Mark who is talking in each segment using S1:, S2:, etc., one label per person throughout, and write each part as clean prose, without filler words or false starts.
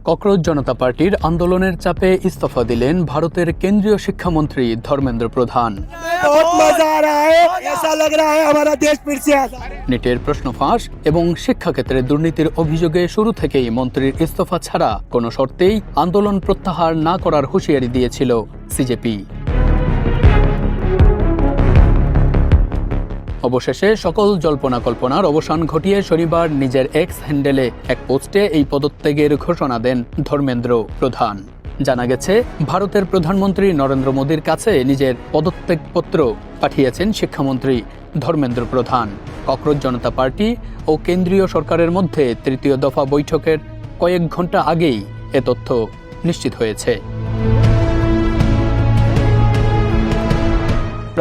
S1: Cockroach জনতা পার্টির আন্দোলনের চাপে ইস্তফা দিলেন ভারতের কেন্দ্রীয় শিক্ষামন্ত্রী ধর্মেন্দ্র প্রধান। নেটের প্রশ্ন ফাঁস এবং শিক্ষাক্ষেত্রে দুর্নীতির অভিযোগে শুরু থেকেই মন্ত্রীর ইস্তফা ছাড়া কোনো শর্তেই আন্দোলন প্রত্যাহার না করার হুঁশিয়ারি দিয়েছিল সিজেপি। অবশেষে সকল জল্পনা কল্পনার অবসান ঘটিয়ে শনিবার নিজের এক্স হ্যান্ডেলে এক পোস্টে এই পদত্যাগের ঘোষণা দেন ধর্মেন্দ্র প্রধান। জানা গেছে, ভারতের প্রধানমন্ত্রী নরেন্দ্র মোদীর কাছে নিজের পদত্যাগপত্র পাঠিয়েছেন শিক্ষামন্ত্রী ধর্মেন্দ্র প্রধান। ককরোচ জনতা পার্টি ও কেন্দ্রীয় সরকারের মধ্যে তৃতীয় দফা বৈঠকের কয়েক ঘন্টা আগেই এ তথ্য নিশ্চিত হয়েছে।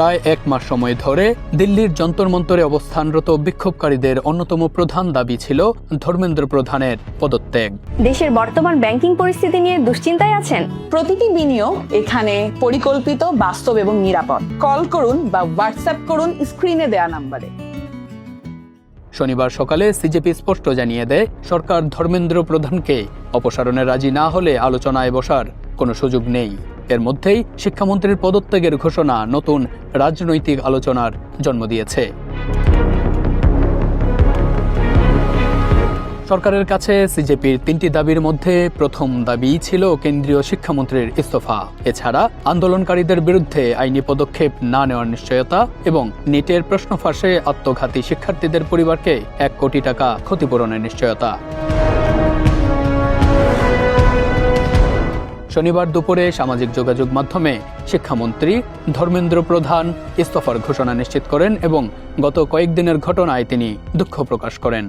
S1: প্রায় এক মাস সময় ধরে দিল্লির যন্তর মন্তরে অবস্থানরত বিক্ষোভকারীদের অন্যতম প্রধান দাবি ছিল ধর্মেন্দ্র প্রধানের পদত্যাগ।
S2: দেশের বর্তমান ব্যাংকিং পরিস্থিতি নিয়ে দুশ্চিন্তায় আছেন?
S3: প্রতিটি বিনিয়োগ এখানে পরিকল্পিত, বাস্তব এবং নিরাপদ। কল করুন বা হোয়াটসঅ্যাপ করুন স্ক্রিনে দেয়া নম্বরে।
S1: শনিবার সকালে সিজেপি স্পষ্ট জানিয়ে দেয়, সরকার ধর্মেন্দ্র প্রধানকে অপসারণে রাজি না হলে আলোচনায় বসার কোনো সুযোগ নেই। এর মধ্যেই শিক্ষামন্ত্রীর পদত্যাগের ঘোষণা নতুন রাজনৈতিক আলোচনার জন্ম দিয়েছে। সরকারের কাছে সিজেপির তিনটি দাবির মধ্যে প্রথম দাবি ছিল কেন্দ্রীয় শিক্ষামন্ত্রীর ইস্তফা। এছাড়া আন্দোলনকারীদের বিরুদ্ধে আইনি পদক্ষেপ না নেওয়ার নিশ্চয়তা এবং নেটের প্রশ্ন ফাঁসে আত্মঘাতী শিক্ষার্থীদের পরিবারকে 1 কোটি টাকা ক্ষতিপূরণের নিশ্চয়তা। শনিবার দুপুরে সামাজিক যোগাযোগ মাধ্যমে শিক্ষামন্ত্রী ধর্মেন্দ্র প্রধান ইস্তফার ঘোষণা নিশ্চিত করেন এবং গত কয়েকদিনের ঘটনায় তিনি দুঃখ প্রকাশ করেন।